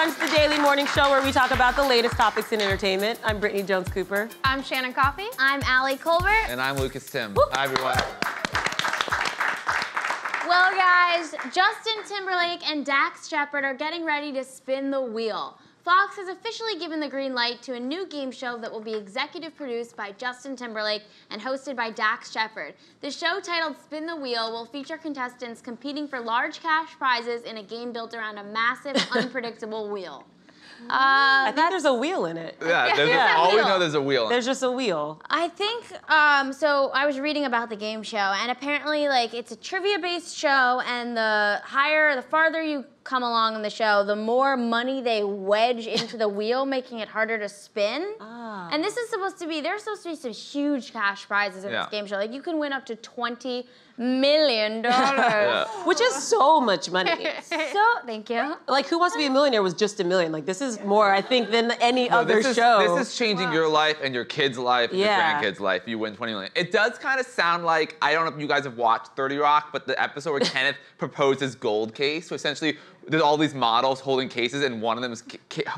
Brunch, the daily morning show where we talk about the latest topics in entertainment. I'm Brittany Jones-Cooper. I'm Shannon Coffey. I'm Allie Colbert. And I'm Lucas Tim. Whoop. Hi, everyone. Well, guys, Justin Timberlake and Dax Shepard are getting ready to spin the wheel. Fox has officially given the green light to a new game show that will be executive produced by Justin Timberlake and hosted by Dax Shepard. The show, titled Spin the Wheel, will feature contestants competing for large cash prizes in a game built around a massive, unpredictable wheel. I think there's a wheel in it. Yeah, all we know there's a wheel. There's just a wheel. I think, so I was reading about the game show, and apparently, like, it's a trivia-based show, and the farther you come along in the show, the more money they wedge into the wheel, making it harder to spin. Ah. And this is supposed to be, there's supposed to be some huge cash prizes in this game show. Like, you can win up to $20 million. Which is so much money. Thank you. Like, Who Wants to Be a Millionaire was just $1 million. Like, this is more, I think, than any other show. This is changing your life and your kid's life and your grandkids' life. You win $20 million. It does kind of sound like, I don't know if you guys have watched 30 Rock, but the episode where Kenneth proposes gold case. So essentially, there's all these models holding cases, and one of them is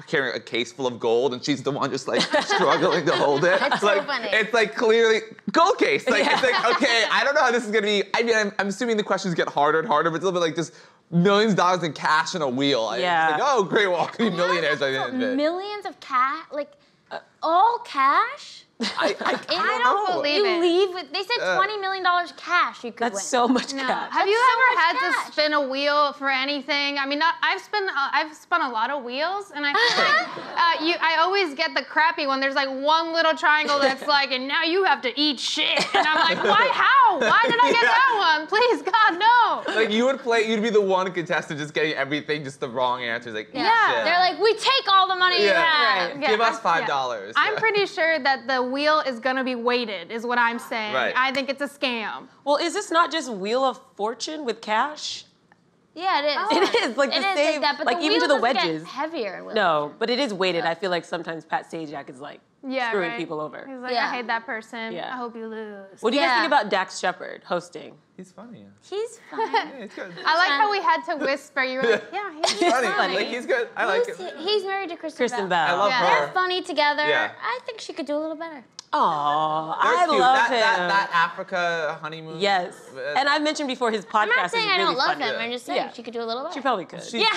carrying a case full of gold, and she's the one just like struggling to hold it. It's like, so funny. It's like clearly gold case. Like it's like, okay, I don't know how this is gonna be. I mean, I'm assuming the questions get harder and harder, but it's a little bit like just millions of dollars in cash in a wheel. Yeah. It's like, oh great, well, all could be millionaires by the end of it. Millions of cash, like, all cash? I don't believe it. You leave with, they said $20 million cash you could win. That's so much No. cash. Have you so ever much had cash. to spin a wheel for anything? I mean, I've spun a lot of wheels, and I feel like I always get the crappy one. There's like one little triangle that's like, and now you have to eat shit. And I'm like, why? How? Why did I get that one? Please, God, no. Like you'd be the one contestant just getting everything just the wrong answers. Like, Yeah. shit. They're like, we take all the money you have. Right. Yeah, Give us $5. I'm pretty sure that the wheel is gonna be weighted, is what I'm saying. Right. I think it's a scam. Well, is this not just Wheel of Fortune with cash? Yeah, it is. It is, like the It is same, like that, but like the even wheel to the doesn't get wedges. heavier. No, but it is weighted. I feel like sometimes Pat Sajak is like screwing right. people over. He's like, Yeah. I hate that person. Yeah. I hope you lose. What do you guys Yeah. think about Dax Shepard hosting? He's funny. He's fine. Yeah, he's good. I like how we had to whisper. You were like, yeah, he's funny. funny. Like he's good. I like him. He's married to Kristen Bell. Bell. I love Yeah. her. They're funny together. Yeah. I think she could do a little better. Aw, They're I cute. love him. That Africa honeymoon. Yes. And I've mentioned before his podcast I'm not saying is I really don't love funny. him. I'm just saying Yeah. she could do a little better. She probably could. She- Yeah. I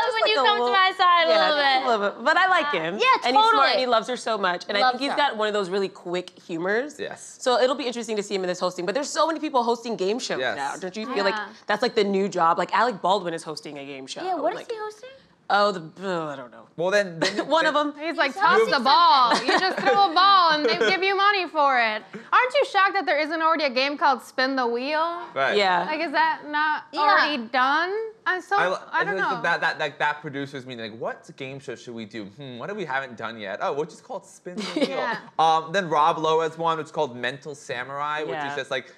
love when you like a come to little- my side Yeah, a little bit. But I like him. Yeah, And he's smart totally. and he loves her so much. And I Loves think he's her. got one of those really quick humors. Yes. So it'll be interesting to see him in this hosting. But there's so many people hosting game shows Yes. now. Don't you feel like Yeah. that's like the new job? Like Alec Baldwin is hosting a game show. Yeah, what is like, he hosting? Oh, I don't know. Well then One of them. He's like, toss the ball. You just throw a ball and they give you money for it. Aren't you shocked that there isn't already a game called Spin the Wheel? Right. Yeah. Like, is that not Yeah. already done? I don't know. That producers meeting like, what game show should we do? What have we haven't done yet? Oh, which is called Spin the Wheel. Yeah. Then Rob Lowe has one, which is called Mental Samurai, which Yeah. is just like,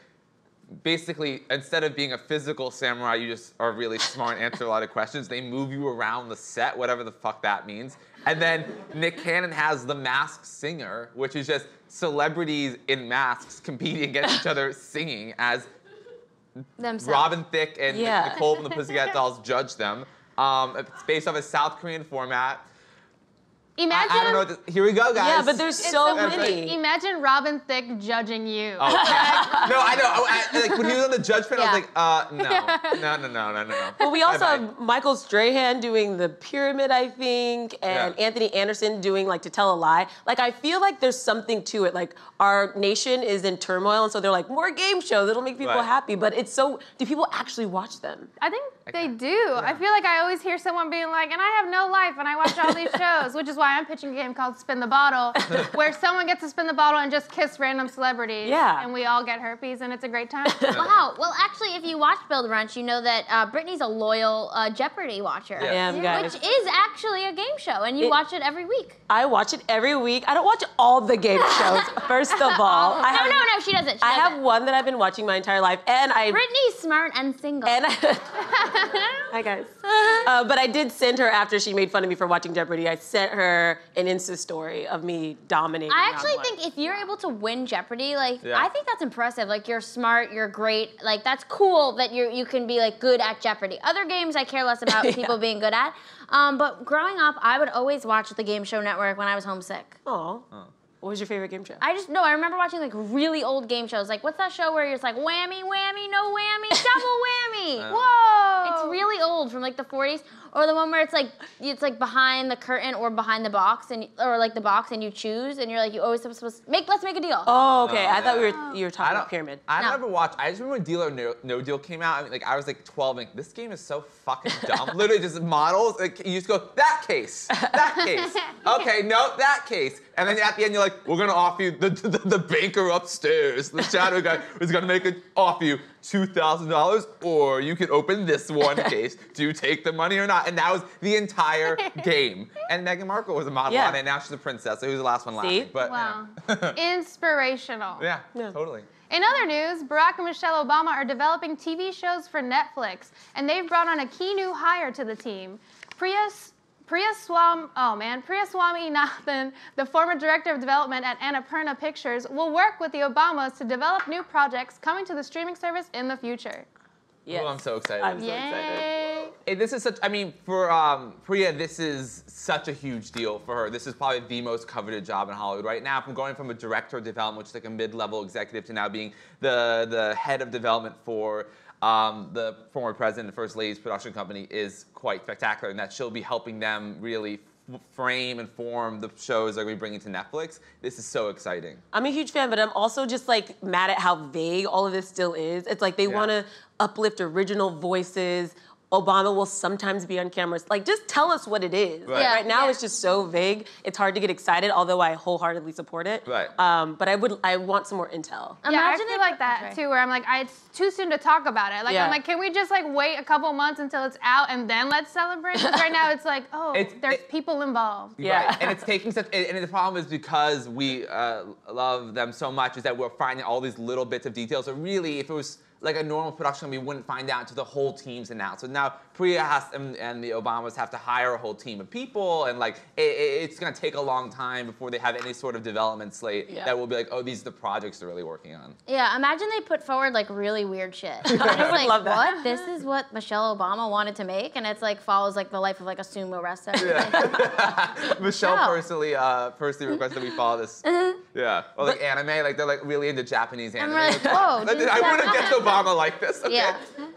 basically, instead of being a physical samurai, you just are really smart and answer a lot of questions. They move you around the set, whatever the fuck that means. And then Nick Cannon has The Masked Singer, which is just celebrities in masks competing against each other singing as Themselves. Robin Thicke and Yeah. Nicole from the Pussycat Dolls judge them. It's based off a South Korean format. Imagine. I don't know what here we go, guys. Yeah, but there's so so many. Imagine Robin Thicke judging you. Oh, no, I know. Like when he was on the judge panel, I was Yeah. like, no. Well, we also Bye-bye. have Michael Strahan doing The Pyramid, I think, and Yeah. Anthony Anderson doing like To Tell a Lie. Like, I feel like there's something to it. Like, our nation is in turmoil, and so they're like, more game shows. It'll make people Right. happy. But it's so, do people actually watch them? I think they do. I feel like I always hear someone being like, and I have no life and I watch all these shows, which is why I'm pitching a game called Spin the Bottle, where someone gets to spin the bottle and just kiss random celebrities. Yeah. And we all get herpes and it's a great time. Wow. Well, actually, if you watch Build Brunch, you know that Brittany's a loyal Jeopardy watcher. Yeah. I am, guys. Which is actually a game show, and you watch it every week. I watch it every week. I don't watch all the game shows, first of all. No, she doesn't. I have one that I've been watching my entire life, and I... Brittany's smart and single. And Hi, guys. But I did send her, after she made fun of me for watching Jeopardy, I sent her an Insta story of me dominating. I actually think if you're able to win Jeopardy, like, I think that's impressive. Like, you're smart, you're great. Like, that's cool that you can be, like, good at Jeopardy. Other games I care less about people being good at. But growing up, I would always watch the Game Show Network when I was homesick. Oh. What was your favorite game show? I remember watching like really old game shows. Like, what's that show where you're just like, whammy, whammy, no whammy, double whammy? Whoa! It's really old, from like the 40s. Or the one where it's like behind the curtain or behind the box, or like the box, and you choose, and you're like, you always supposed to let's make a deal. Oh, okay. I thought you were talking about Pyramid. I never watched. I just remember when Deal or No Deal came out. I mean, like, I was like 12, and this game is so fucking dumb. Literally just models. Like, you just go, that case, okay, no, that case. And then at the end, you're like, we're gonna offer you the banker upstairs, the shadow guy, is gonna offer you $2,000, or you can open this one case. Do you take the money or not? And that was the entire game. And Meghan Markle was a model on it. Now she's a princess, so who's the last one laughing? But, wow. Inspirational. Yeah, totally. In other news, Barack and Michelle Obama are developing TV shows for Netflix, and they've brought on a key new hire to the team. Priya Swaminathan, the former director of development at Annapurna Pictures, will work with the Obamas to develop new projects coming to the streaming service in the future. Yes. Oh, I'm so excited. I'm so excited. Hey, this is such, I mean, for Priya, this is such a huge deal for her. This is probably the most coveted job in Hollywood right now. From going from a director of development, which is like a mid-level executive, to now being the head of development for the former president and first lady's production company is quite spectacular, and that she'll be helping them really frame and form the shows they're going to be bringing to Netflix. This is so exciting. I'm a huge fan, but I'm also just like mad at how vague all of this still is. It's like they want to uplift original voices. Obama will sometimes be on cameras. Like, just tell us what it is. Right. Right now, it's just so vague. It's hard to get excited, although I wholeheartedly support it. Right. But I want some more intel. I feel like that too, where I'm like, it's too soon to talk about it. Like, I'm like, can we just like wait a couple months until it's out and then let's celebrate? Because right now it's like, there's people involved. Yeah. Right. And it's taking such, and the problem is because we love them so much, is that we're finding all these little bits of details. So really, if it was like a normal production, we wouldn't find out until the whole team's announced. So now Priya and the Obamas have to hire a whole team of people, and like it's gonna take a long time before they have any sort of development slate that will be like, oh, these are the projects they're really working on. Yeah, imagine they put forward like really weird shit. It's like, love that. what? This is what Michelle Obama wanted to make, and it's like follows like the life of like a sumo wrestler. Michelle personally requested we follow this. Yeah, or like anime, like they're like really into Japanese anime. I'm like, whoa. I wouldn't guess Obama like this. Okay. Yeah.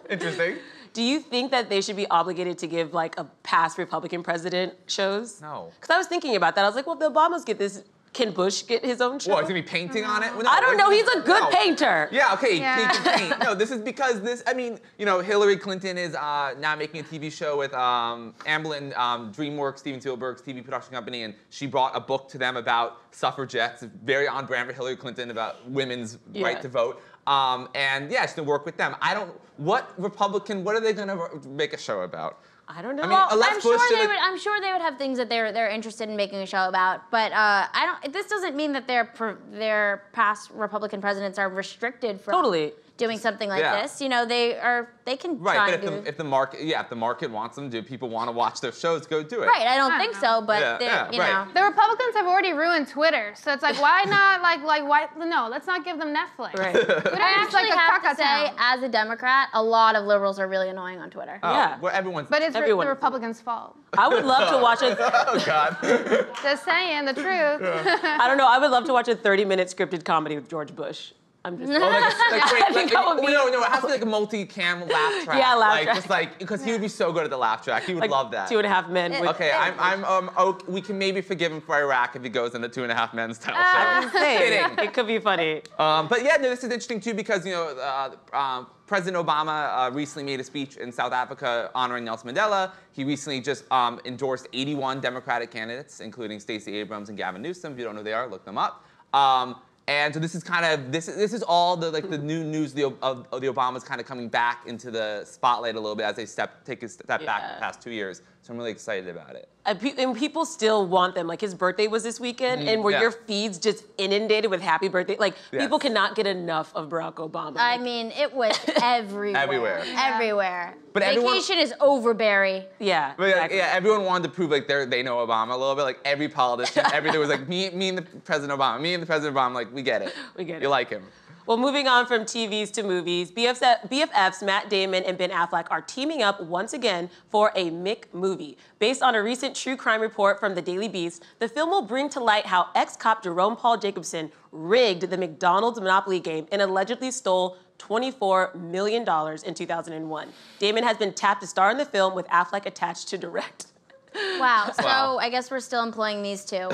Interesting. Do you think that they should be obligated to give like a past Republican president shows? No. Because I was thinking about that. I was like, well, if the Obamas get this, can Bush get his own show? What, he's gonna be painting on it? Well, no, I don't know. He's a good painter. Yeah, okay, he can paint. No, this is because I mean, you know, Hillary Clinton is now making a TV show with Amblin, DreamWorks, Steven Spielberg's TV production company, and she brought a book to them about suffragettes, very on brand for Hillary Clinton, about women's right to vote. And yeah, she's gonna work with them. What are they gonna make a show about? I don't know. I mean, I'm sure they would have things that they're interested in making a show about, but this doesn't mean that their past Republican presidents are restricted from doing something like this. You know, they can try and do. But if the market wants them, do people want to watch their shows? Go do it. Right, I don't think so, but you know. The Republicans have already ruined Twitter, so it's like, why not let's not give them Netflix. Right. I actually have to say, as a Democrat, a lot of liberals are really annoying on Twitter. Oh, yeah. Well, everyone's. But it's the Republicans' fault. I would love to watch a. Oh God. Just saying the truth. I don't know. I would love to watch a 30-minute scripted comedy with George Bush. I'm just. No, it has to be like a multi-cam laugh track. Yeah, laugh track. Just like, because he would be so good at the laugh track. He would like love that. 2.5 Men. Okay, we can maybe forgive him for Iraq if he goes in the 2.5 Men style show. I'm kidding. It could be funny. But yeah, no, this is interesting too because President Obama recently made a speech in South Africa honoring Nelson Mandela. He recently just endorsed 81 Democratic candidates, including Stacey Abrams and Gavin Newsom. If you don't know who they are, look them up. And so this is kind of this is all the new news of the Obamas kind of coming back into the spotlight a little bit as they take a step back the past 2 years. So I'm really excited about it. And people still want them. Like his birthday was this weekend, and where your feed's just inundated with happy birthday. Like people cannot get enough of Barack Obama. I mean, it was everywhere. Everywhere. Everywhere. But Vacation is over, Barry. Yeah. But exactly. yeah, everyone wanted to prove like they know Obama a little bit. Like every politician, everything was like me and the President Obama, me and the President Obama. Like we get it. We get it. You like him. Well, moving on from TVs to movies, BFFs Matt Damon and Ben Affleck are teaming up once again for a Mick movie. Based on a recent true crime report from the Daily Beast, the film will bring to light how ex-cop Jerome Paul Jacobson rigged the McDonald's Monopoly game and allegedly stole $24 million in 2001. Damon has been tapped to star in the film with Affleck attached to direct. Wow. So I guess we're still employing these two.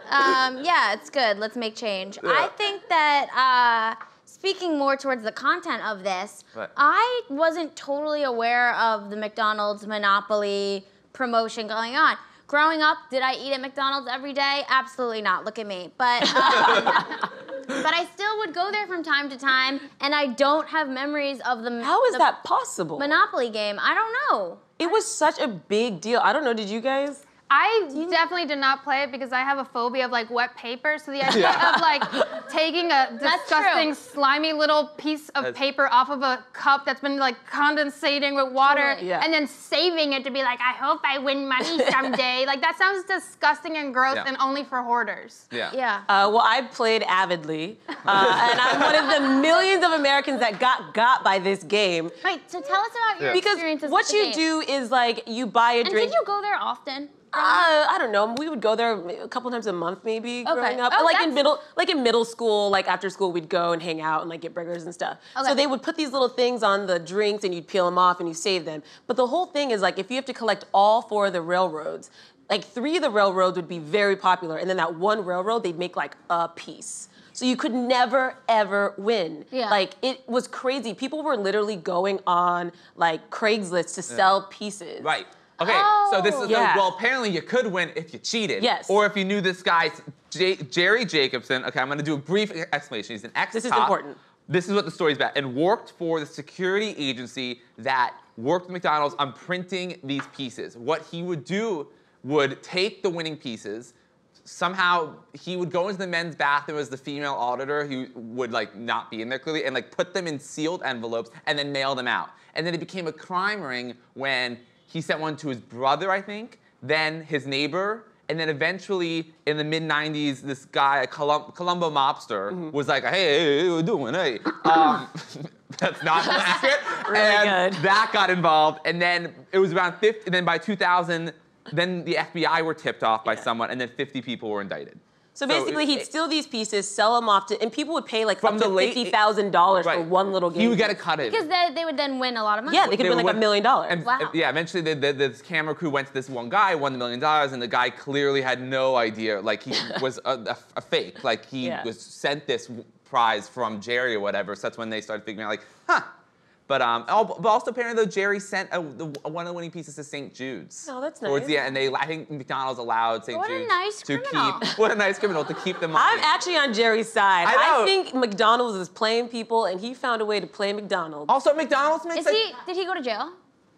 Yeah, it's good. Let's make change. Yeah. I think that speaking more towards the content of this, What? I wasn't totally aware of the McDonald's Monopoly promotion going on. Growing up, did I eat at McDonald's every day? Absolutely not. Look at me. But but I still would go there from time to time, and I don't have memories of the How is that possible? Monopoly game. I don't know. It was such a big deal. I don't know, did you guys? I definitely did not play it because I have a phobia of like wet paper. So the idea of like taking a disgusting, slimy little piece of paper off of a cup that's been like condensating with water Totally. Yeah. and then saving it to be like, I hope I win money someday. Like that sounds disgusting and gross and only for hoarders. Yeah. Yeah. Well, I played avidly, and I'm one of the millions of Americans that got by this game. Wait, so tell us about your Because experiences what with the you game. do is like you buy a And drink. did you go there often? I don't know. We would go there a couple times a month, maybe growing up. Oh, Like in middle school, like after school, we'd go and hang out and like get burgers and stuff. Okay. So they would put these little things on the drinks, and you'd peel them off and you save them. But the whole thing is like if you have to collect all 4 of the railroads, like 3 of the railroads would be very popular, and then that one railroad they'd make like a piece. So you could never, ever win. Yeah. Like, it was crazy. People were literally going on, like, Craigslist to sell pieces. Right. Okay, so this is, Yeah. well, apparently you could win if you cheated. Yes. Or if you knew this guy, Jerry Jacobson. Okay, I'm gonna do a brief explanation. He's an ex-cop. This is important. This is what the story's about. And worked for the security agency that worked with McDonald's on printing these pieces. What he would do would take the winning pieces, somehow he would go into the men's bathroom as the female auditor who would like not be in there clearly and like put them in sealed envelopes and then mail them out. And then it became a crime ring when he sent one to his brother, I think, then his neighbor, and then eventually in the mid-90s, this guy, a Colombo mobster, was like, hey, what you doing, hey? That's not accurate. Really and good. that got involved, and then it was around 50, and then by 2000, then the FBI were tipped off by someone, and then 50 people were indicted. So basically, he'd steal these pieces, sell them off to, and people would pay like From up the to late- $50,000 for Right. one little game. He would get a cut in. Because they would then win a lot of money. Yeah, they could win like $1 million. And, Wow. yeah, eventually this camera crew went to this one guy, won the $1 million, and the guy clearly had no idea. Like he was a fake. Like he was sent this prize from Jerry or whatever. So that's when they started figuring out like, huh. But also apparently though Jerry sent one of the winning pieces to St. Jude's. Oh, that's Towards nice. the end, and I think McDonald's allowed St. What a Jude's nice to criminal. keep. What a nice criminal to keep the money. I'm actually on Jerry's side. I know. I think McDonald's is playing people, and he found a way to play McDonald's. Also, McDonald's makes Did he go to jail?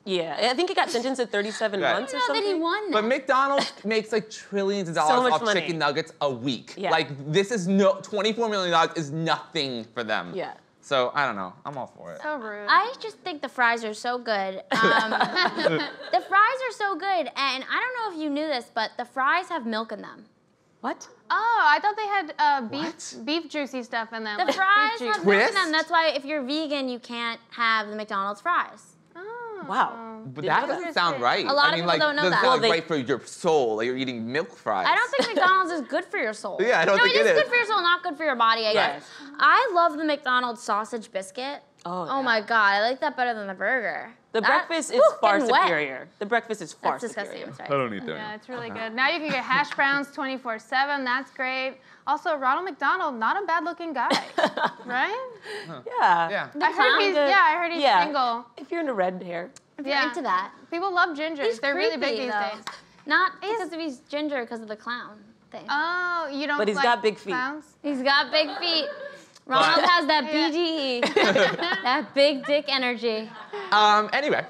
Yeah, I think he got sentenced to 37 Right. months I or don't know something. that he won. But McDonald's makes like trillions of dollars much off money. chicken nuggets a week. Yeah. Like this is $24 million is nothing for them. Yeah. So I don't know. I'm all for it. So rude. I just think the fries are so good. The fries are so good, and I don't know if you knew this, but the fries have milk in them. What? Oh, I thought they had What? beef juicy stuff in them. The like fries beef have juice. milk in Twist? them. That's why if you're vegan, you can't have the McDonald's fries. Oh. Wow. But that doesn't sound right. A lot of I mean, people like, don't know doesn't that. feel Well, like right for your soul. Like you're eating milk fries. I don't think McDonald's is good for your soul. Yeah, I don't think it it is is. good for your soul, not good for your body, I guess. I love the McDonald's sausage biscuit. Oh, Oh yeah. my God, I like that better than the burger. The That- breakfast is Whew, far getting wet. superior. The breakfast is far That's disgusting. superior. I'm sorry. don't eat that. Yeah, it's really good. Now you can get hash browns 24/7. That's great. Also, Ronald McDonald, not a bad-looking guy, right? Yeah. Yeah. I heard he's Yeah. single. If you're into red hair. If you're into that. People love gingers. He's They're really big creepy, these though. days. Not because of he's ginger, because of the clown thing. Oh, you don't But he's like got big feet. clowns? He's got big feet. Ronald has that BDE, that big dick energy. Anyway,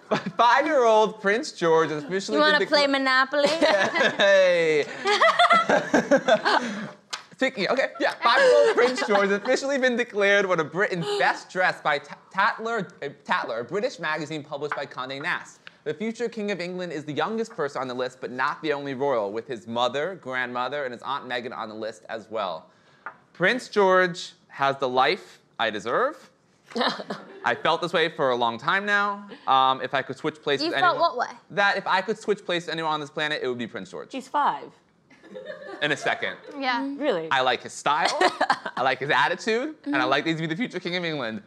5-year-old Prince George has officially You want to play Monopoly? Hey. Speaking, okay, yeah. 5-year-old Prince George has officially been declared one of Britain's best dressed by Tatler, a British magazine published by Condé Nast. The future King of England is the youngest person on the list, but not the only royal, with his mother, grandmother, and his Aunt Meghan on the list as well. Prince George has the life I deserve. I felt this way for a long time now. If I could switch places with anyone. You felt what way? That if I could switch places with anyone on this planet, it would be Prince George. He's 5. In a second. Yeah. Really? I like his style, I like his attitude, and I like that he's to be the future King of England.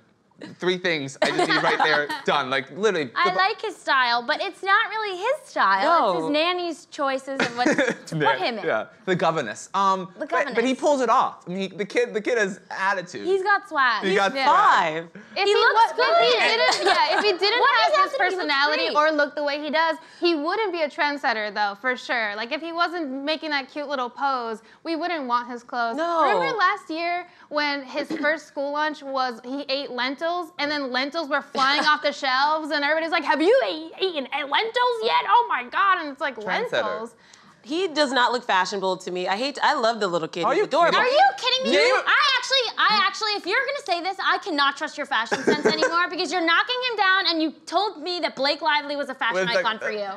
3 things I just need right there, done. Like, literally. I like his style, but it's not really his style. No. It's his nanny's choices of what to put him in. Yeah, the governess. But he pulls it off. I mean, the kid has attitude. He's got swag. He got 5. If He looks good. If he didn't Why have does his he look personality great? or look the way he does, he wouldn't be a trendsetter though, for sure. Like if he wasn't making that cute little pose, we wouldn't want his clothes. No. Remember last year when his first school lunch was he ate lentils and then lentils were flying off the shelves and everybody's like, have you eaten lentils yet? Oh my God, and it's like Trendsetter. lentils. He does not look fashionable to me. I love the little kid. Are He's you adorable. Are you kidding me? Yeah. I actually, if you're gonna say this, I cannot trust your fashion sense anymore because you're knocking him down and you told me that Blake Lively was a fashion icon for you.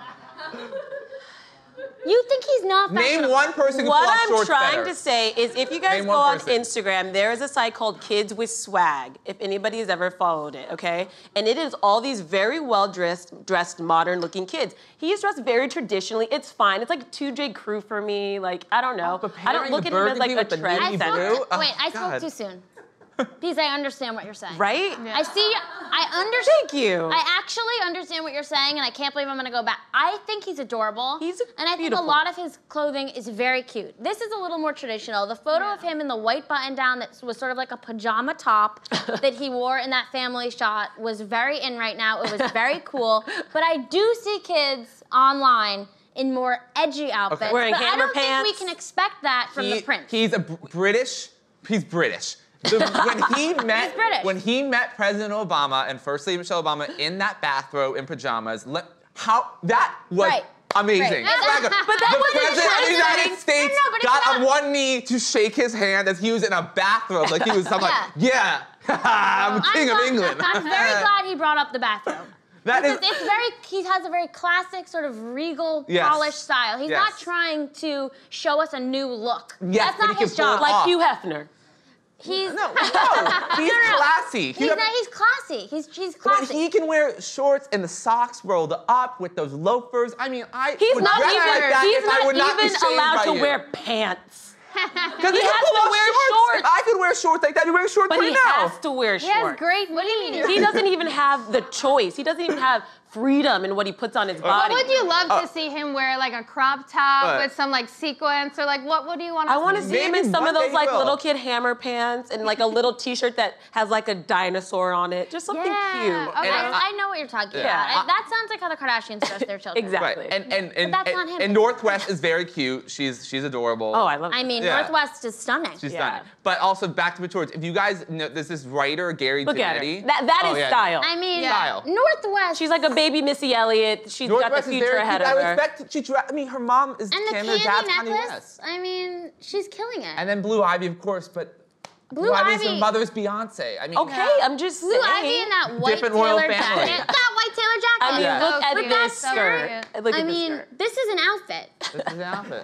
You think he's not fashionable? Name one person who What pull off I'm shorts trying better. to say is if you guys Name go one on person. Instagram, there is a site called Kids with Swag, if anybody has ever followed it, okay? And it is all these very well-dressed, modern-looking kids. He is dressed very traditionally. It's fine. It's like 2J Crew for me. Like, I don't know. But I don't look pairing at the him as like a burgundy with the trend navy center. blue? Oh, Wait, I God. spoke too soon. Because I understand what you're saying. Right? Yeah. I see, I understand. Thank you. I actually understand what you're saying, and I can't believe I'm gonna go back. I think he's adorable. He's And I think beautiful. a lot of his clothing is very cute. This is a little more traditional. The photo of him in the white button down that was sort of like a pajama top that he wore in that family shot was very in right now. It was very cool. But I do see kids online in more edgy outfits. Wearing but I hammer don't think we pants. can expect that from the prince. He's a British. He's British. When he met President Obama and First Lady Michelle Obama in that bathrobe in pajamas, that was Right. amazing. Right. But that the wasn't President of the United trending. States No, but it's got not. on one knee to shake his hand as he was in a bathrobe, like he was something like, yeah, I'm King of England. I'm very glad he brought up the bathrobe. That is. Because he has a very classic sort of regal, Yes. polished style. He's not Yes. trying to show us a new look. Yes, That's but not he his can pull it job. Like off. Hugh Hefner. He's No, he's classy. He's classy. He's When classy. he can wear shorts and the socks rolled up with those loafers, I mean, He's would not dress even, like that he's if I would not be even shamed allowed by to you. wear pants. Because He has to wear shorts. If I could wear shorts like that, you wear shorts But right he now. has to wear He has shorts. great What do you mean? He doesn't even have the choice. He doesn't even have freedom in what he puts on his What body. would you love to see him wear, like a crop top What? with some like sequence, or like what do you want to I want to see him Maybe in some of one day those he like will. little kid hammer pants and like a little T-shirt that has like a dinosaur on it. Just something cute. Okay. I know what you're talking Yeah. about. That sounds like how the Kardashians dress their children. Exactly. Right. And But that's not him. and Northwest is very cute. She's adorable. Oh, I love. I mean, Yeah. Northwest is stunning. She's Yeah. stunning. But also back to Maturity. If you guys know, there's this writer Gary Look at her. Janetti. That Oh, is yeah. style. I mean, Style. Northwest. She's like a baby Missy Elliott. She's got the Northwest is future very ahead cute. of I her. respect. I mean, her mom is and the Canada, candy dad's Kanye necklace. West. I mean, she's killing it. And then Blue Ivy, of course, but Blue Ivy's her Ivy- mother's Beyonce. I mean, Okay, I'm just Blue saying. Ivy in that white Different royal tailored family. jacket. That white tailored jacket. I mean, Yeah. look So at cute. this So skirt. cute. Look I at mean, this skirt. this is an outfit. this is an outfit.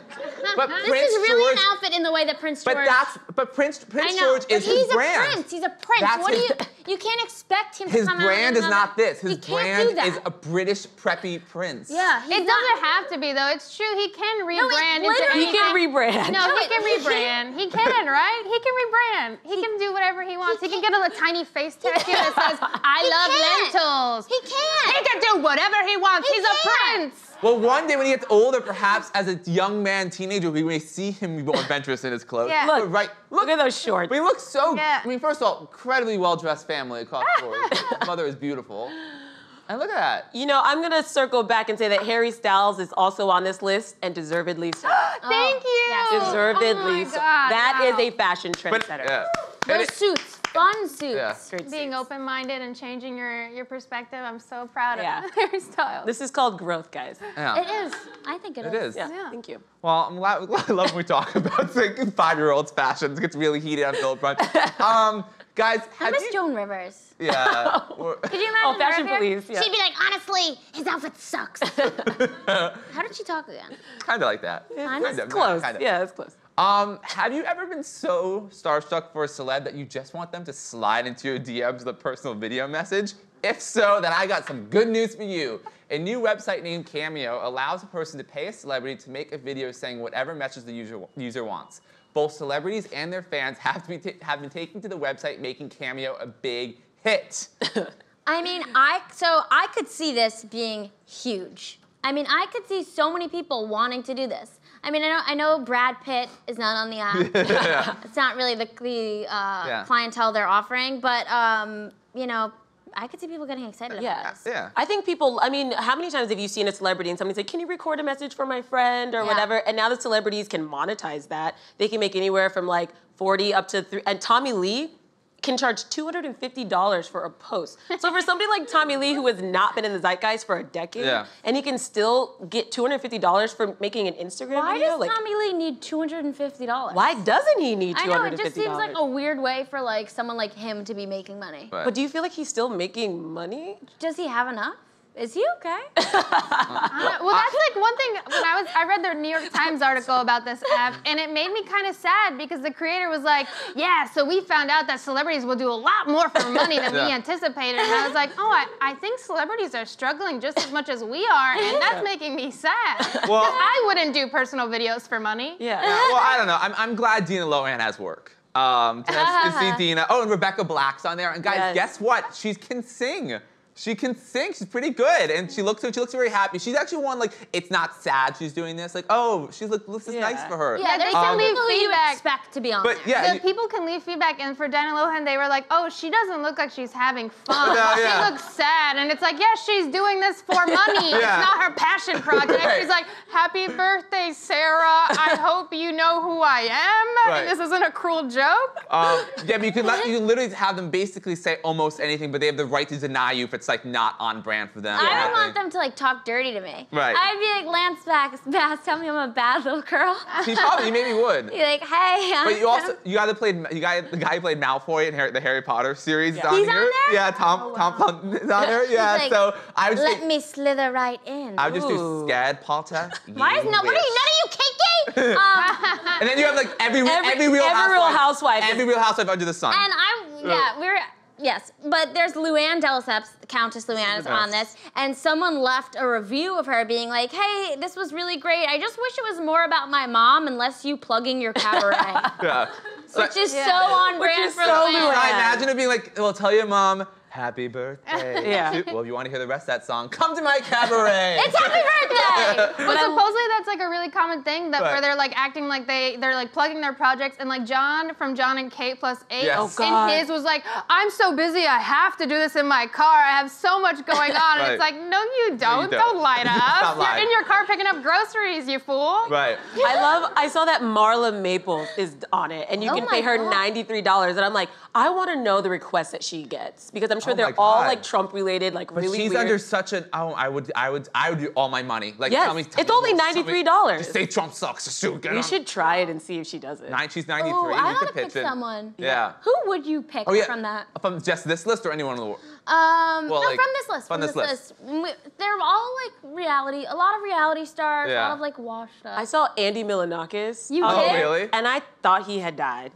But This Prince is really George, an outfit in the way that Prince George. but Prince I know, George but is he's his a brand. prince. He's a prince. That's What do his- you can't expect him to His come brand out is not this. He His can't do brand that. is a British preppy prince. Yeah, he's It doesn't have to be though. It's true. He can rebrand into literally- He can anything. rebrand. No, he he can rebrand. He can, right? He can rebrand. He can do whatever he wants. He can get a tiny face tattoo that says, I love can't. lentils. He can't. He can do whatever he wants. He He's a can't. prince. Well, one day when he gets older, perhaps as a young man, teenager, we may see him be more adventurous in his clothes. Yeah. Look, But right. Look at those shorts. But he looks so. Yeah. I mean, first of all, incredibly well-dressed family across the board. His mother is beautiful. And look at that. You know, I'm gonna circle back and say that Harry Styles is also on this list, and deservedly so. Thank you. yes. Deservedly so. That is a fashion trendsetter. Yeah. Those suits, fun suits. Yeah. Great Being suits. open-minded and changing your perspective, I'm so proud Yeah. of Harry Styles. This is called growth, guys. Yeah. It is. I think It it is. Yeah, thank you. Well, I'm glad, I love when we talk about like 5-year-olds' fashions. It gets really heated on Philip Brunch. Guys, I have miss you? Joan Rivers. Yeah. Could you imagine Oh, fashion her up here? police, yeah. She'd be like, honestly, his outfit sucks. How did she talk again? Kind of like that. Kinda. Close. Kinda. Yeah, it's close. Have you ever been so starstruck for a celeb that you just want them to slide into your DMs with a personal video message? If so, then I got some good news for you. A new website named Cameo allows a person to pay a celebrity to make a video saying whatever message the user wants. Both celebrities and their fans have been taken to the website, making Cameo a big hit. I mean, I could see this being huge. I mean, I could see so many people wanting to do this. I mean, I know Brad Pitt is not on the app. Yeah. It's not really the clientele they're offering, but you know, I could see people getting excited about this. Yeah. I think people, I mean, how many times have you seen a celebrity and somebody say, can you record a message for my friend or whatever? And now the celebrities can monetize that. They can make anywhere from like 40 up to 3. And Tommy Lee can charge $250 for a post. So for somebody like Tommy Lee who has not been in the zeitgeist for a decade, and he can still get $250 for making an Instagram Why video? does Tommy Lee need $250? Why doesn't he need $250? I know, it just seems like a weird way for like someone like him to be making money. Right. But do you feel like he's still making money? Does he have enough? Is he okay? Well, that's like one thing. When I read the New York Times article about this app, and it made me kind of sad because the creator was like, "Yeah, so we found out that celebrities will do a lot more for money than we anticipated." And I was like, "Oh, I think celebrities are struggling just as much as we are, and that's making me sad." Well, I wouldn't do personal videos for money. Yeah. Well, I don't know. I'm glad Dina Lohan has work. To see Dina. Oh, and Rebecca Black's on there. And guys, guess what? She can sing. She can sing. She's pretty good, and she looks very happy. She's actually one like it's not sad she's doing this. Like, oh, this is nice for her. Yeah, there's some people you expect to be on But there. yeah, The people can leave feedback, and for Dina Lohan, they were like, "Oh, she doesn't look like she's having fun. No, yeah. She looks sad." And it's like, "Yeah, she's doing this for money. It's not her passion project." Right. She's like, "Happy birthday, Sarah. I hope you know who I am, and this isn't a cruel joke." yeah, but you can literally have them basically say almost anything, but they have the right to deny you if it's like not on brand for them. I would want them to like talk dirty to me. Right. I'd be like, Lance Bass, tell me I'm a bad little girl. You maybe would. Be like, hey. But the guy who played Malfoy in the Harry Potter series is on He's here. on there? Yeah, Tom is on there. Yeah, Like, so I would let me slither right in. I would just do Scad Potter. Why is none of you kinky? And then you have like every real housewife. Every real housewife under the sun. And yes, but there's Luann de Lesseps, Countess Luann is on this, and someone left a review of her being like, hey, this was really great. I just wish it was more about my mom and less you plugging your cabaret. Which is so on brand for Luann. I imagine it being like, well, tell your mom, happy birthday. Well, if you want to hear the rest of that song, come to my cabaret. It's happy birthday! But supposedly that's like a really common thing where they're like acting like they're like plugging their projects, and like John from John and Kate +8 and his was like, I'm so busy I have to do this in my car. I have so much going on. And it's like, no you don't. Don't lie to us. You're in your car picking up groceries, you fool. Right. I saw that Marla Maples is on it, and you can pay her $93, and I'm like, I want to know the requests that she gets, because I'm sure they're all like Trump related, like but really she's weird. under such an I would do all my money. Like yes, tell me, it's only $93. Just say Trump sucks. We should try it and see if she does it. She's 93. Oh, I you want could to pick pitch it. someone. Yeah. Who would you pick from that? From just this list or anyone in the world? No, from this list. From this list. They're all like a lot of reality stars, a lot of like washed up. I saw Andy Milonakis. You did? Really? And I thought he had died.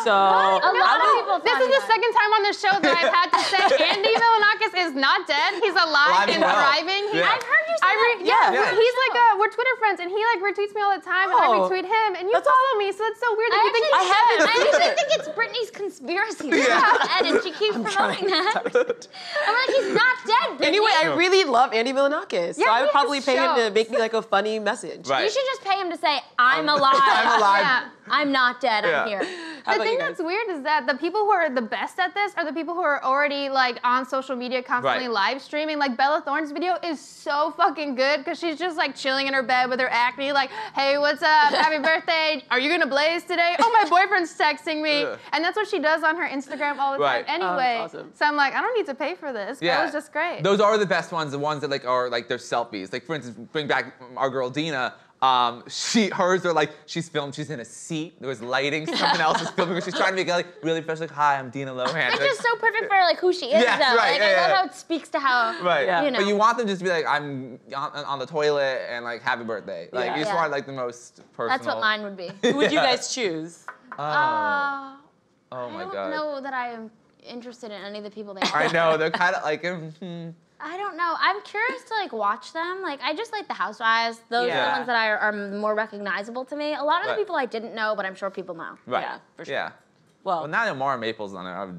So a lot of people. This is the second time on the show that I've had to say Andy Milonakis is not dead. He's alive and thriving. Yeah. I've heard you He's like, we're Twitter friends, and he like retweets me all the time, and I retweet him, and you follow me, so it's so weird that you think I actually think it's Britney's conspiracy. And she keeps promoting that. I'm like, he's not dead, Britney. Anyway, I really love Andy Milonakis, so I would probably pay him to make me like a funny message. Right. You should just pay him to say, I'm alive. I'm alive. Yeah. I'm not dead, I'm here. The thing that's weird is that the people who are the best at this are the people who are already like on social media constantly live streaming. Like Bella Thorne's video is so fucking good because she's just like chilling in her bed with her acne, like, hey, what's up? Happy birthday. Are you gonna blaze today? Oh, my boyfriend's texting me. And that's what she does on her Instagram all the time anyway. Awesome. So I'm like, I don't need to pay for this. That was just great. Those are the best ones, the ones that like are like their selfies. Like for instance, bring back our girl Dina. Hers are like, she's filmed, she's in a seat, there was lighting, someone else is filming her, she's trying to make it like really fresh, like, hi, I'm Dina Lohan. Which is so perfect for like who she is, though. Like, I love how it speaks to how, you know. But you want them just to be like, I'm on the toilet and like, happy birthday. Like, you just want like the most personal. That's what mine would be. Who would you guys choose? Oh my God. I don't know that I am interested in any of the people they have. I know, they're kind of like, I don't know. I'm curious to like watch them. Like I just like the Housewives. Those are the ones that are more recognizable to me. A lot of the people I didn't know, but I'm sure people know. Right. Yeah, for sure. Yeah. Well, now that Mara Maples on it,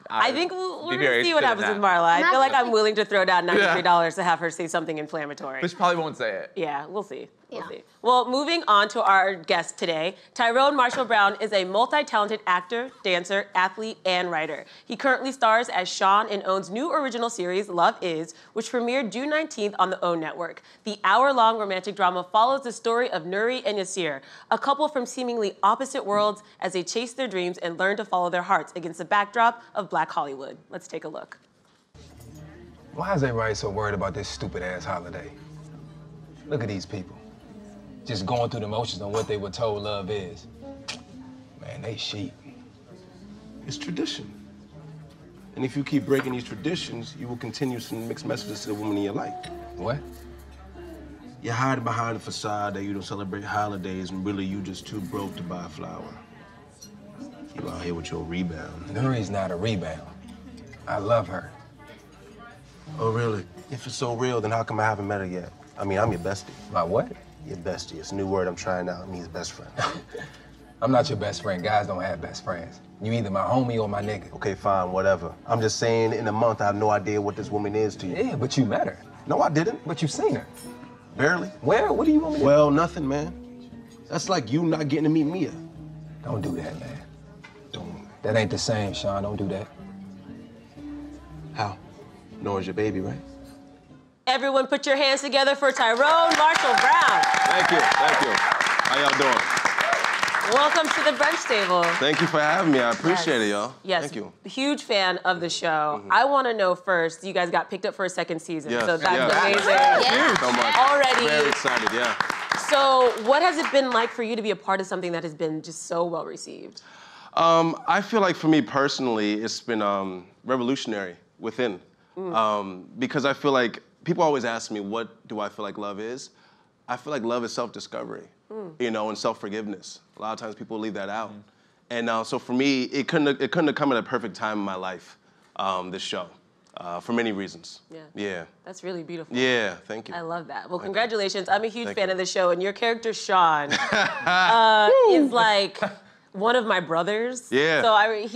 I think we're gonna see what happens with Marla. I feel like I'm willing to throw down $93 to have her say something inflammatory. But she probably won't say it. Yeah, we'll see. We'll see. Well, moving on to our guest today, Tyrone Marshall Brown is a multi-talented actor, dancer, athlete, and writer. He currently stars as Sean in OWN's new original series, Love Is, which premiered June 19th on the OWN network. The hour-long romantic drama follows the story of Nuri and Yasir, a couple from seemingly opposite worlds as they chase their dreams and learn to follow their hearts against the backdrop of Black Hollywood. Let's take a look. Why is everybody so worried about this stupid-ass holiday? Look at these people. Just going through the motions on what they were told love is. Man, they sheep. It's tradition. And if you keep breaking these traditions, you will continue to mix messages to the woman in your life. What? You're hiding behind the facade that you don't celebrate holidays, and really you just too broke to buy a flower. You out here with your rebound. Nuri's not a rebound. I love her. Oh, really? If it's so real, then how come I haven't met her yet? I mean, I'm your bestie. My what? Your bestie. It's a new word I'm trying out. It means best friend. I'm not your best friend. Guys don't have best friends. You either my homie or my nigga. Okay, fine, whatever. I'm just saying, in a month, I have no idea what this woman is to you. Yeah, but you met her. No, I didn't. But you seen her. Barely. Where? What do you want me to do? Well, nothing, man. That's like you not getting to meet Mia. Don't do that, man. Don't. That ain't the same, Sean. Don't do that. How? Nora's your baby, right? Everyone put your hands together for Tyrone Marshall Brown. Thank you, thank you. How y'all doing? Welcome to the brunch table. Thank you for having me. I appreciate it, y'all. Yes. Thank you. Huge fan of the show. I want to know first, you guys got picked up for a second season. Yes, So that's yes. amazing. So much. Already. Very excited, yeah. So what has it been like for you to be a part of something that has been just so well received? I feel like for me personally, it's been revolutionary within. Because I feel like people always ask me, what do I feel like love is? I feel like love is self-discovery, you know, and self-forgiveness. A lot of times people leave that out. And so for me, it couldn't have come at a perfect time in my life, this show, for many reasons. Yeah. That's really beautiful. Yeah, thank you. I love that. Well, congratulations. I'm a huge fan of the show, and your character, Sean, is like one of my brothers. Yeah. So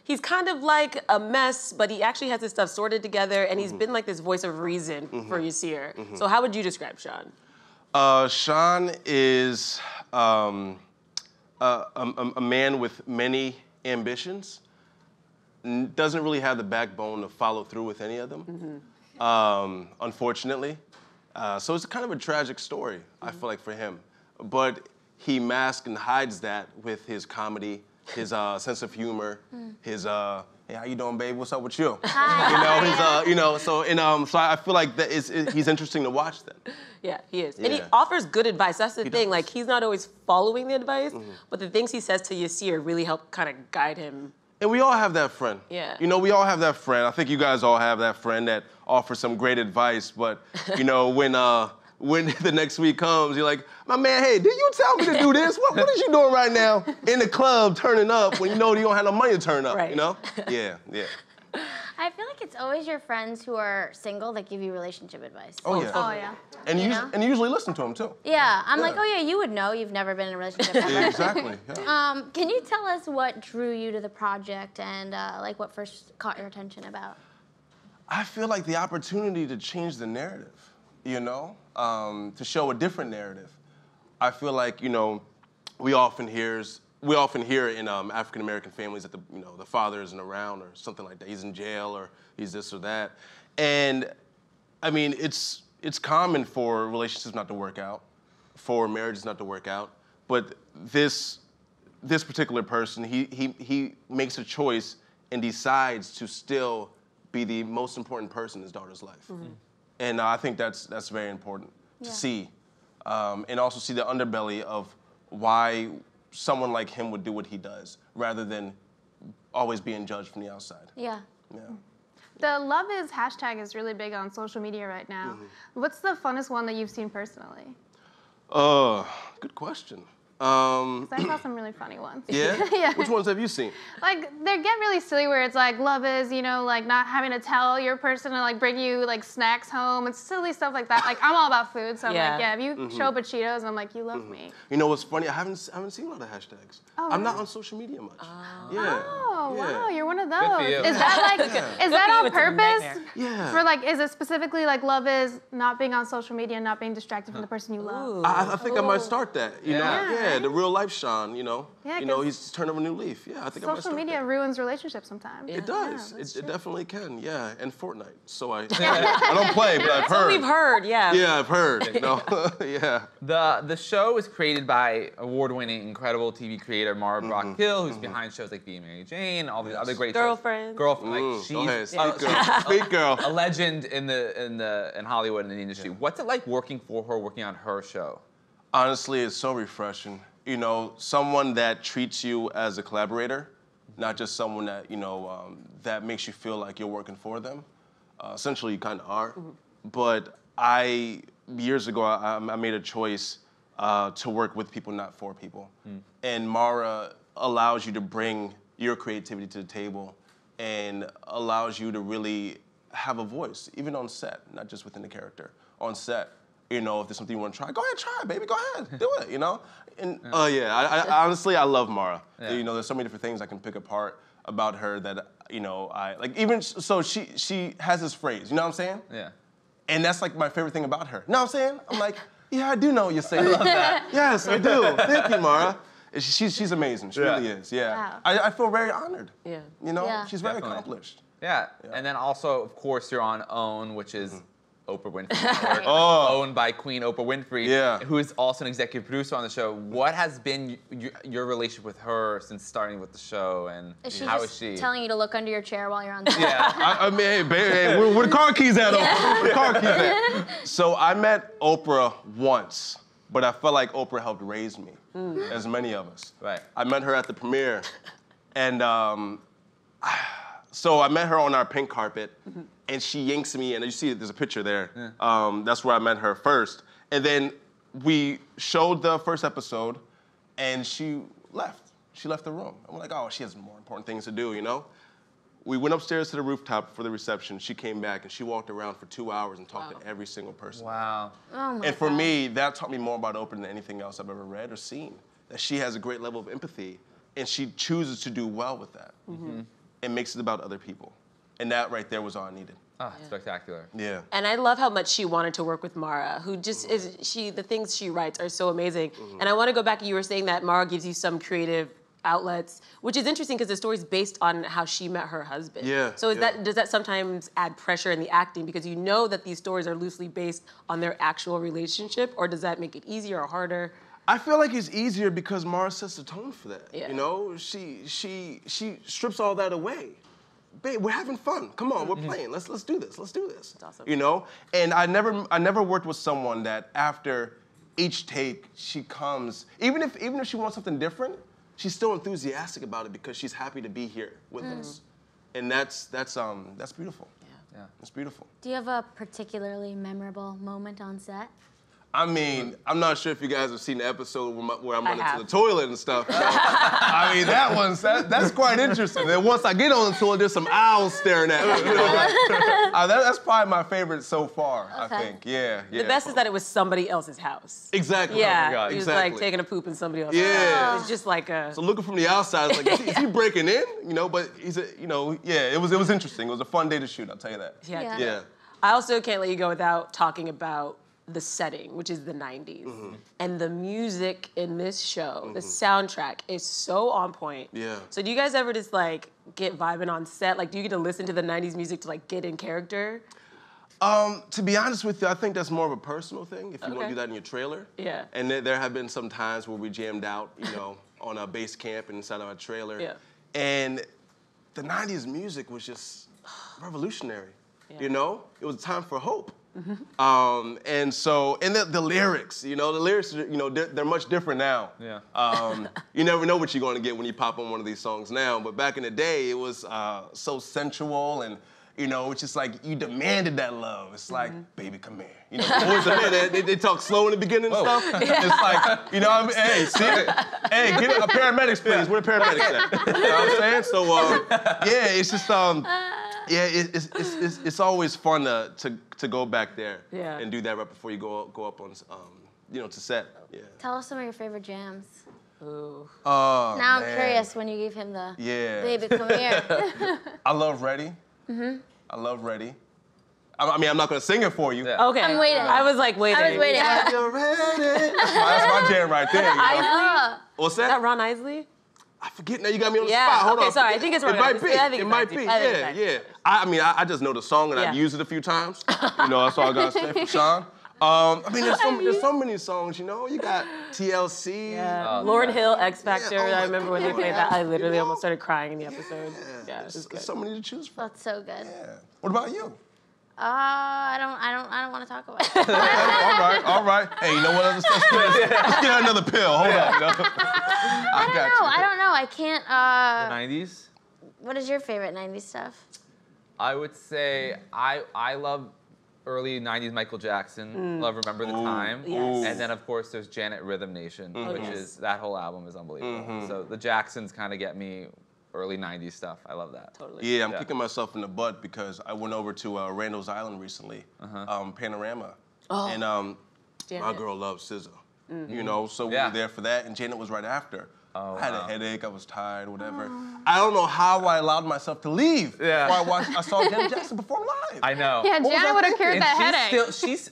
he's kind of like a mess, but he actually has his stuff sorted together, and he's been like this voice of reason for Yasir. So how would you describe Sean? Sean is a man with many ambitions. Doesn't really have the backbone to follow through with any of them, unfortunately. So it's kind of a tragic story, I feel like, for him. But he masks and hides that with his comedy, his sense of humor, his hey, how you doing, babe? What's up with you? Hi. You know, his so I feel like that he's interesting to watch then. Yeah, he is. And he offers good advice. That's the thing. Like, he's not always following the advice, but the things he says to Yasir really help kind of guide him. And we all have that friend. Yeah. You know, we all have that friend. I think you guys all have that friend that offers some great advice, but, you know, when the next week comes, you're like, my man, hey, did you tell me to do this? What is you doing right now in the club turning up when you know you don't have no money to turn up, you know? Yeah. I feel like it's always your friends who are single that give you relationship advice. Oh yeah. Oh yeah. And you know? and you usually listen to them too. Yeah, I'm Yeah. like, oh yeah, you would know. You've never been in a relationship ever. Yeah, exactly. Yeah. Can you tell us what drew you to the project and like what first caught your attention about? I feel like the opportunity to change the narrative, you know, to show a different narrative. I feel like, you know, we often hear in African American families that the father isn't around or something like that. He's in jail or he's this or that, and I mean it's common for relationships not to work out, for marriages not to work out. But this particular person, he makes a choice and decides to still be the most important person in his daughter's life, and I think that's very important to see, and also see the underbelly of why someone like him would do what he does, rather than always being judged from the outside. Yeah. Yeah. The Love Is hashtag is really big on social media right now. What's the funnest one that you've seen personally? Good question. 'Cause I saw some really funny ones. Yeah? Yeah. Which ones have you seen? Like, they get really silly where it's like, love is, you know, like not having to tell your person to like bring you like snacks home and silly stuff like that. Like, I'm all about food, so I'm like, yeah, if you show up at Cheetos, I'm like, you love me. You know what's funny? I haven't seen a lot of hashtags. Oh, I'm not really? on social media much. Yeah. Oh, Yeah. wow, you're one of Good for those. you. Is that like, is that on purpose? Yeah. For like, is it specifically like love is not being on social media and not being distracted from the person you love? I think I might start that. You know? Yeah. Yeah, the real life Sean, you know? Yeah, you know, 'cause he's turned over a new leaf. Yeah, I think I might Social start media that. ruins relationships sometimes. It does. that's It definitely can. Yeah, and Fortnite. So I I don't play, but I've heard. We've heard, yeah. Yeah, I've heard. You know? Yeah. The show is created by award-winning, incredible TV creator Mara Brock Hill, who's behind shows like Being Mary Jane, all these other great Girlfriend. shows. Girlfriend. Like Go ahead, she's speak girl. Speak girl. a legend in Hollywood and in the industry. What's it like working for her, working on her show? Honestly, it's so refreshing. You know, someone that treats you as a collaborator, not just someone that, you know, that makes you feel like you're working for them. Essentially, you kind of are. But years ago, I made a choice to work with people, not for people. And Mara allows you to bring your creativity to the table and allows you to really have a voice, even on set, not just within the character, on set. You know, if there's something you want to try, go ahead, try it, baby, go ahead, do it, you know? And I honestly, I love Mara. Yeah. You know, there's so many different things I can pick apart about her that, you know, so she has this phrase, you know what I'm saying? Yeah. And that's like my favorite thing about her. You know what I'm saying? I'm like, yeah, I do know what you're saying. I love that. Yes, I do. Thank you, Mara. She's amazing. She really is. Yeah. Wow. I feel very honored. Yeah. You know, Yeah. she's very Definitely. accomplished. Yeah. And then also, of course, you're on OWN, which is Oprah Winfrey, owned by Queen Oprah Winfrey, Yeah. who is also an executive producer on the show. What has been your relationship with her since starting with the show, and how is she? Telling you to look under your chair while you're on set? Yeah. I mean, hey, baby, hey, where the car keys at? Oprah? Where the car keys at? So I met Oprah once, but I felt like Oprah helped raise me, as many of us. Right. I met her at the premiere, and so I met her on our pink carpet, and she yanks me, and you see there's a picture there. Yeah. That's where I met her first. And then we showed the first episode, and she left. She left the room. I'm like, oh, she has more important things to do, you know? We went upstairs to the rooftop for the reception. She came back, and she walked around for 2 hours and talked to every single person. Wow. Oh my And for God. me, that taught me more about Oprah than anything else I've ever read or seen. That she has a great level of empathy, and she chooses to do well with that. And makes it about other people. And that right there was all I needed. Oh, spectacular. Yeah. And I love how much she wanted to work with Mara, who just is, the things she writes are so amazing. And I want to go back, you were saying that Mara gives you some creative outlets, which is interesting because the story's based on how she met her husband. Yeah, So yeah. does that sometimes add pressure in the acting because you know that these stories are loosely based on their actual relationship, or does that make it easier or harder? I feel like it's easier because Mara sets the tone for that. Yeah. You know, she strips all that away. Babe, we're having fun. Come on, we're playing. Let's do this. Let's do this. That's awesome. You know? And I never worked with someone that after each take she comes, even if she wants something different, she's still enthusiastic about it because she's happy to be here with us. And that's beautiful. Yeah. It's beautiful. Do you have a particularly memorable moment on set? I mean, I'm not sure if you guys have seen the episode where I'm running to the toilet and stuff. I mean, that's quite interesting. Then once I get on the toilet, there's some owls staring at me. That's probably my favorite so far, I think. Yeah. The best is that it was somebody else's house. Exactly. Yeah, oh my God. he was exactly. like taking a poop in somebody else's house. It's just like a... So looking from the outside, it's like, is he breaking in? You know, but he's it was interesting. It was a fun day to shoot, I'll tell you that. Yeah. I also can't let you go without talking about the setting, which is the 90s. And the music in this show, the soundtrack is so on point. Yeah. So do you guys ever just like get vibing on set? Like do you get to listen to the 90s music to like get in character? To be honest with you, I think that's more of a personal thing if you want to do that in your trailer. Yeah. And there have been some times where we jammed out, you know, on a base camp and inside of our trailer. Yeah. And the 90s music was just revolutionary. You know? It was a time for hope. And the lyrics, you know, they're much different now. Yeah. You never know what you're going to get when you pop on one of these songs now. But back in the day, it was so sensual and, you know, it's just like you demanded that love. It's like, baby, come here. You know, boys are there, they talk slow in the beginning and stuff. It's like, you know, I mean, hey, see, hey, get a paramedics, please. Where the paramedics at? You know what I'm saying? So, yeah, it's just, yeah, it's always fun to go back there and do that right before you go up on, you know, to set. Yeah. Tell us some of your favorite jams. Ooh. Oh, now man. I'm curious when you gave him the baby, come here. I love Ready. I love Ready. I mean, I'm not gonna sing it for you. Yeah. Okay. I'm waiting. I was like waiting. I was waiting. You're ready. That's my jam right there. You know? Isley? What's that? Is that Ron Isley? I forget now. You got me on the spot. Hold on. Sorry. I think it's Ron Isley. It might be. Yeah. I mean, I just know the song and I've used it a few times. You know, that's all I gotta say for Sean. I mean, there's so many songs. You know, you got TLC. Yeah. Lauryn Hill, X Factor. I remember when they played that. I literally Yeah. almost started crying in the episode. Yeah, there's so many to choose from. That's so good. Yeah. What about you? I don't want to talk about it. All right. Hey, you know what other stuff? Let's get another pill. Hold on. You know? I don't know. I can't. The 90s? What is your favorite 90s stuff? I would say I love early 90s Michael Jackson. Love Remember the Time. Yes. And then, of course, there's Janet Rhythm Nation, which is, that whole album is unbelievable. So the Jacksons kind of get me early 90s stuff. I love that. Totally. Yeah, I'm kicking myself in the butt because I went over to Randall's Island recently, Panorama. And my girl loves SZA. You know, so we were there for that, and Janet was right after. I had a headache, I was tired, whatever. I don't know how I allowed myself to leave before I saw Janet Jackson perform live. I know. Yeah, Janet would have cured that headache. She's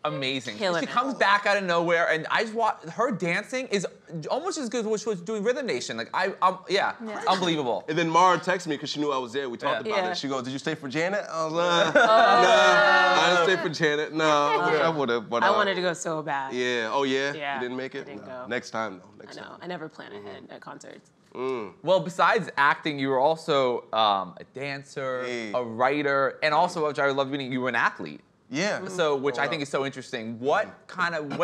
amazing. Killing She it. comes back out of nowhere, and I just watch her dancing is almost as good as what she was doing Rhythm Nation. Like unbelievable. And then Mara texted me because she knew I was there. We talked about it. She goes, "Did you stay for Janet?" I was like, "No, I didn't stay for Janet. No, I would have." But I wanted to go so bad. Yeah. Oh yeah. Yeah. You didn't make it. I didn't go. Next time though. Next time. I never plan ahead at concerts. Well, besides acting, you were also a dancer, a writer, and also, which I love reading, you were an athlete. Yeah. So, which I think is so interesting. When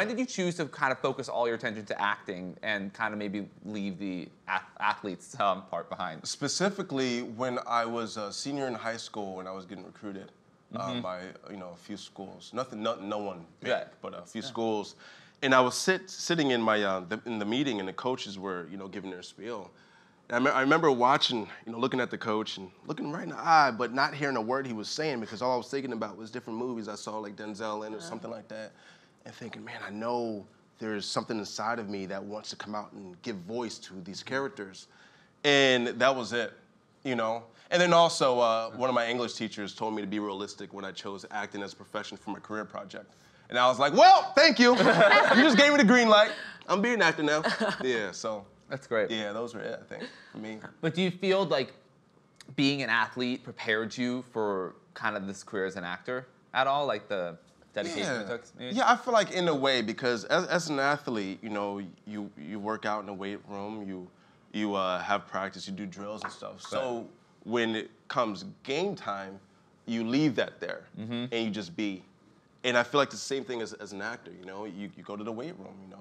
did you choose to kind of focus all your attention to acting and kind of maybe leave the athletes part behind? Specifically, when I was a senior in high school and I was getting recruited by a few schools. No one big, but a few schools. And I was sitting in my in the meeting, and the coaches were giving their spiel. And I remember watching, looking at the coach and looking right in the eye, but not hearing a word he was saying because all I was thinking about was different movies I saw, like Denzel in or something like that, and thinking, man, I know there's something inside of me that wants to come out and give voice to these characters, and that was it, And then also, one of my English teachers told me to be realistic when I chose acting as a profession for my career project. And I was like, well, thank you. You just gave me the green light. I'm being an actor now. Yeah, so. That's great. Yeah, those were it, I think, for me. But do you feel like being an athlete prepared you for kind of this career as an actor at all? Like the dedication it took? Maybe? Yeah, I feel like in a way, because as an athlete, you work out in the weight room, you have practice, you do drills and stuff. So when it comes game time, you leave that there and you just be. And I feel like the same thing as an actor, you go to the weight room,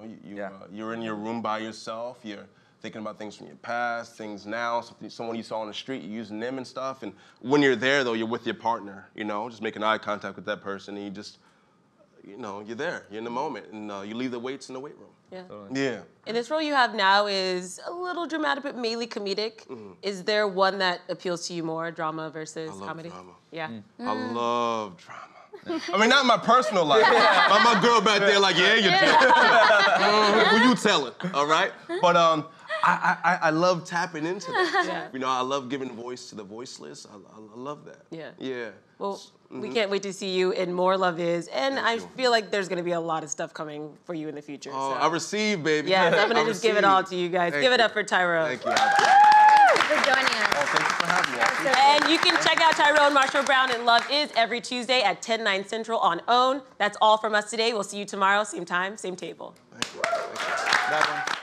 you're in your room by yourself, you're thinking about things from your past, things now, someone you saw on the street, you're using them and stuff. And when you're there, though, you're with your partner, just making eye contact with that person, and you just, you know, you're there. You're in the moment, and you leave the weights in the weight room. Yeah. Yeah. And this role you have now is a little dramatic, but mainly comedic. Is there one that appeals to you more, drama versus comedy? Drama. Yeah. I love drama. I mean, not in my personal life. But my girl back there, like, yeah, you're telling. Who you telling? All right. But I love tapping into that. Yeah. You know, I love giving voice to the voiceless. I love that. Yeah. Yeah. Well, we can't wait to see you in more Love Is, and I feel like there's going to be a lot of stuff coming for you in the future. Oh, so. I receive, baby. Yeah, I'm going to just give it all to you guys. Give it up for Tyrone. Thank you. Thank you for joining us. Oh, thank you for having me. And you can check out Tyrone Marshall Brown in Love Is every Tuesday at 10/9 Central on OWN. That's all from us today. We'll see you tomorrow, same time, same table. Thank you.